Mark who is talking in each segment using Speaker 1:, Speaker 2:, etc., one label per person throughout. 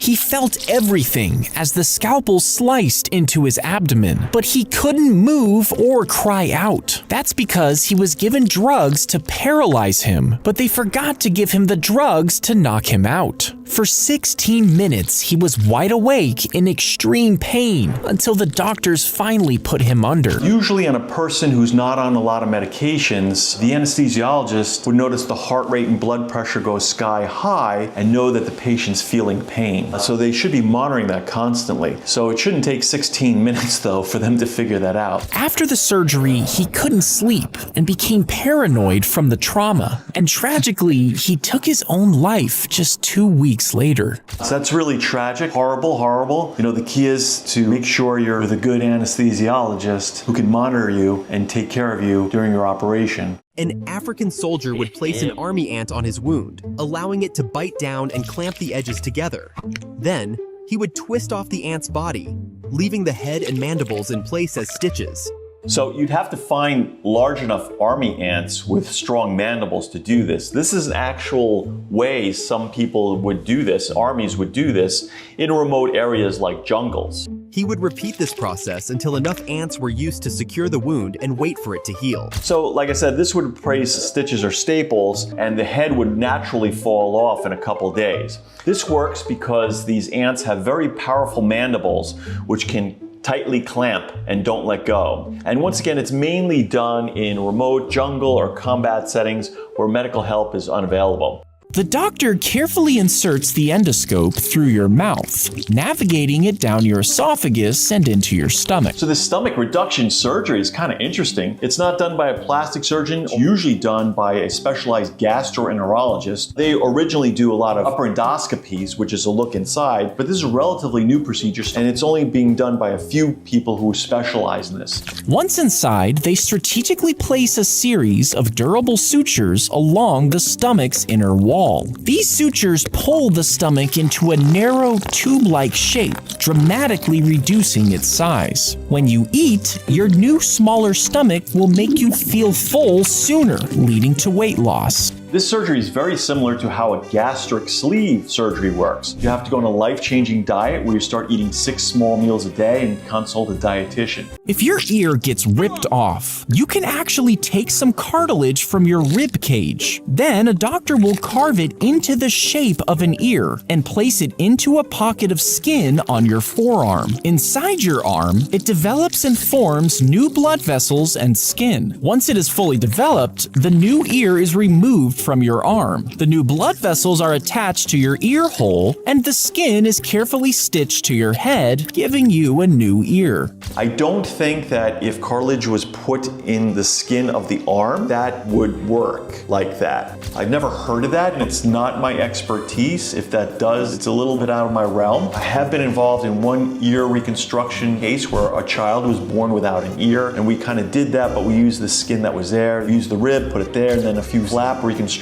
Speaker 1: He felt everything as the scalpel sliced into his abdomen, but he couldn't move or cry out. That's because he was given drugs to paralyze him, but they forgot to give him the drugs to knock him out. For 16 minutes, he was wide awake in extreme pain until the doctors finally put him under.
Speaker 2: Usually on a person who's not on a lot of medications, the anesthesiologist would notice the heart rate and blood pressure go sky high and know that the patient's feeling pain. So they should be monitoring that constantly. So it shouldn't take 16 minutes though for them to figure that out.
Speaker 1: After the surgery, he couldn't sleep and became paranoid from the trauma. And tragically, he took his own life just 2 weeks later.
Speaker 2: So that's really tragic, horrible, horrible. You know, the key is to make sure you're with a good anesthesiologist who can monitor you and take care of you during your operation.
Speaker 3: An African soldier would place an army ant on his wound, allowing it to bite down and clamp the edges together. Then, he would twist off the ant's body, leaving the head and mandibles in place as stitches.
Speaker 2: So you'd have to find large enough army ants with strong mandibles to do this. This is an actual way some people would do this, armies would do this, in remote areas like jungles.
Speaker 3: He would repeat this process until enough ants were used to secure the wound and wait for it to heal.
Speaker 2: So like I said, this would replace stitches or staples, and the head would naturally fall off in a couple days. This works because these ants have very powerful mandibles which can tightly clamp and don't let go. And once again, it's mainly done in remote jungle or combat settings where medical help is unavailable.
Speaker 1: The doctor carefully inserts the endoscope through your mouth, navigating it down your esophagus and into your stomach.
Speaker 2: So the stomach reduction surgery is kind of interesting. It's not done by a plastic surgeon. It's usually done by a specialized gastroenterologist. They originally do a lot of upper endoscopies, which is a look inside, but this is a relatively new procedure, and it's only being done by a few people who specialize in this.
Speaker 1: Once inside, they strategically place a series of durable sutures along the stomach's inner wall. These sutures pull the stomach into a narrow tube-like shape, dramatically reducing its size. When you eat, your new smaller stomach will make you feel full sooner, leading to weight loss.
Speaker 2: This surgery is very similar to how a gastric sleeve surgery works. You have to go on a life-changing diet where you start eating 6 small meals a day and consult a dietitian.
Speaker 1: If your ear gets ripped off, you can actually take some cartilage from your rib cage. Then a doctor will carve it into the shape of an ear and place it into a pocket of skin on your forearm. Inside your arm, it develops and forms new blood vessels and skin. Once it is fully developed, the new ear is removed from your arm. The new blood vessels are attached to your ear hole, and the skin is carefully stitched to your head, giving you a new ear.
Speaker 2: I don't think that if cartilage was put in the skin of the arm, that would work like that. I've never heard of that, and it's not my expertise. If that does, it's a little bit out of my realm. I have been involved in one ear reconstruction case where a child was born without an ear, and we kind of did that, but we used the skin that was there, we used the rib, put it there, and then a few flap reconstructions,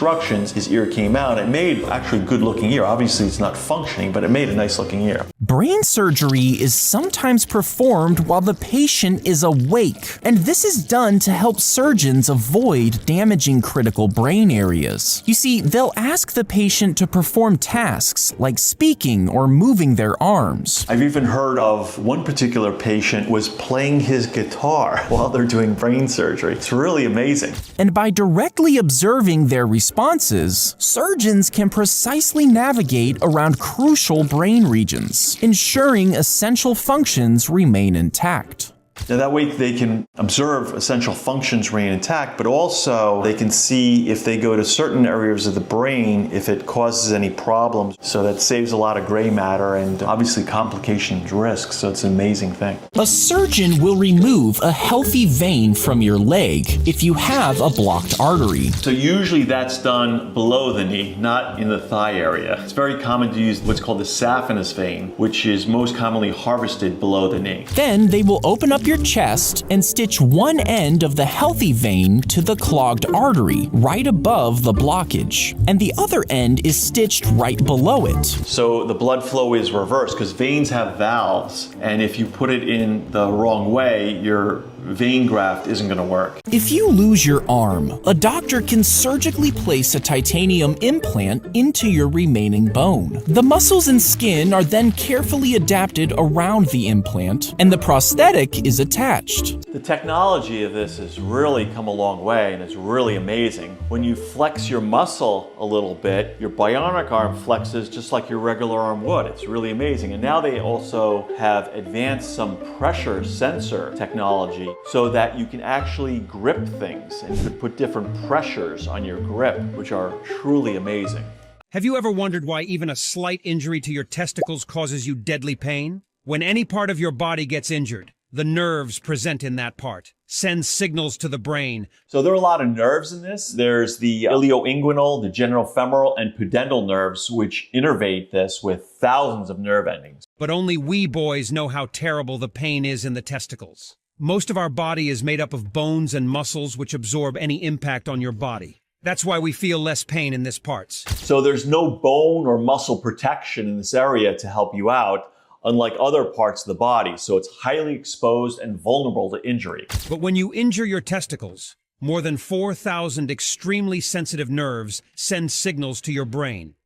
Speaker 2: his ear came out. It made actually a good looking ear. Obviously it's not functioning, but it made a nice looking ear.
Speaker 1: Brain surgery is sometimes performed while the patient is awake, and this is done to help surgeons avoid damaging critical brain areas. You see, they'll ask the patient to perform tasks like speaking or moving their arms.
Speaker 2: I've even heard of one particular patient was playing his guitar while they're doing brain surgery. It's really amazing.
Speaker 1: And by directly observing their responses, surgeons can precisely navigate around crucial brain regions, ensuring essential functions remain intact.
Speaker 2: Now that way they can observe essential functions remain intact, but also they can see if they go to certain areas of the brain, if it causes any problems. So that saves a lot of gray matter and obviously complications risks. So it's an amazing thing.
Speaker 1: A surgeon will remove a healthy vein from your leg if you have a blocked artery.
Speaker 2: So usually that's done below the knee, not in the thigh area. It's very common to use what's called the saphenous vein, which is most commonly harvested below the knee.
Speaker 1: Then they will open up your chest and stitch one end of the healthy vein to the clogged artery right above the blockage, and the other end is stitched right below it.
Speaker 2: So the blood flow is reversed because veins have valves, and if you put it in the wrong way, your vein graft isn't going to work.
Speaker 1: If you lose your arm, a doctor can surgically place a titanium implant into your remaining bone. The muscles and skin are then carefully adapted around the implant, and the prosthetic is attached.
Speaker 2: The technology of this has really come a long way, and it's really amazing. When you flex your muscle a little bit, your bionic arm flexes just like your regular arm would. It's really amazing. And now they also have advanced some pressure sensor technology so that you can actually grip things and you can put different pressures on your grip, which are truly amazing.
Speaker 4: Have you ever wondered why even a slight injury to your testicles causes you deadly pain? When any part of your body gets injured, the nerves present in that part send signals to the brain.
Speaker 2: So there are a lot of nerves in this. There's the ilioinguinal, the genitofemoral, and pudendal nerves, which innervate this with thousands of nerve endings.
Speaker 4: But only we boys know how terrible the pain is in the testicles. Most of our body is made up of bones and muscles which absorb any impact on your body. That's why we feel less pain in this parts.
Speaker 2: So there's no bone or muscle protection in this area to help you out, unlike other parts of the body, so it's highly exposed and vulnerable to injury.
Speaker 4: But when you injure your testicles, more than 4,000 extremely sensitive nerves send signals to your brain.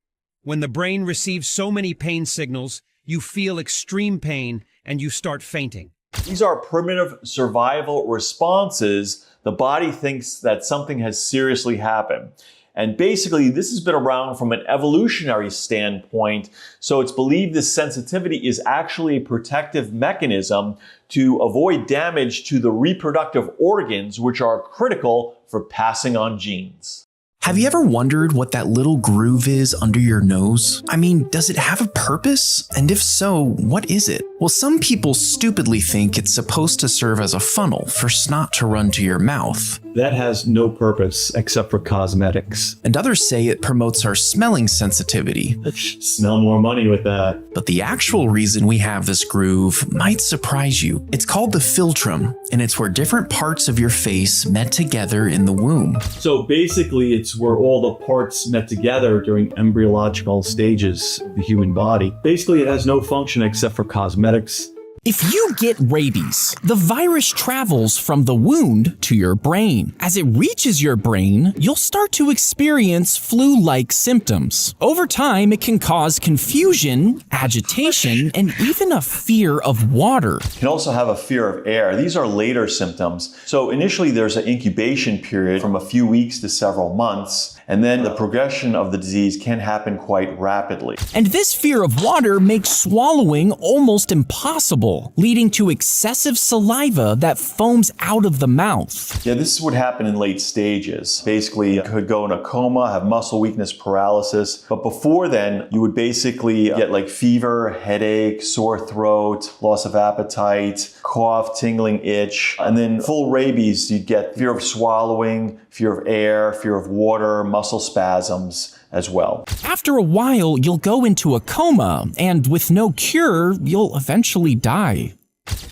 Speaker 4: When the brain receives so many pain signals, you feel extreme pain and you start fainting.
Speaker 2: These are primitive survival responses. The body thinks that something has seriously happened. And basically, this has been around from an evolutionary standpoint, so it's believed this sensitivity is actually a protective mechanism to avoid damage to the reproductive organs, which are critical for passing on genes.
Speaker 1: Have you ever wondered what that little groove is under your nose? I mean, does it have a purpose? And if so, what is it? Well, some people stupidly think it's supposed to serve as a funnel for snot to run to your mouth.
Speaker 5: That has no purpose except for cosmetics.
Speaker 1: And others say it promotes our smelling sensitivity.
Speaker 5: Smell more money with that.
Speaker 1: But the actual reason we have this groove might surprise you. It's called the philtrum, and it's where different parts of your face met together in the womb.
Speaker 5: So basically, it's where all the parts met together during embryological stages of the human body. Basically, it has no function except for cosmetics.
Speaker 1: If you get rabies, the virus travels from the wound to your brain. As it reaches your brain, you'll start to experience flu-like symptoms. Over time, it can cause confusion, agitation, and even a fear of water.
Speaker 2: You can also have a fear of air. These are later symptoms. So initially there's an incubation period from a few weeks to several months, and then the progression of the disease can happen quite rapidly.
Speaker 1: And this fear of water makes swallowing almost impossible, leading to excessive saliva that foams out of the mouth.
Speaker 2: Yeah, this would happen in late stages. Basically, you could go in a coma, have muscle weakness, paralysis. But before then, you would basically get like fever, headache, sore throat, loss of appetite, cough, tingling, itch. And then full rabies, you'd get fear of swallowing, fear of air, fear of water, muscle spasms as well.
Speaker 1: After a while, you'll go into a coma, and with no cure, you'll eventually die.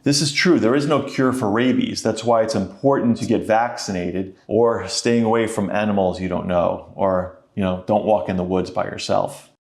Speaker 2: This is true. There is no cure for rabies. That's why it's important to get vaccinated or staying away from animals you don't know, or, don't walk in the woods by yourself.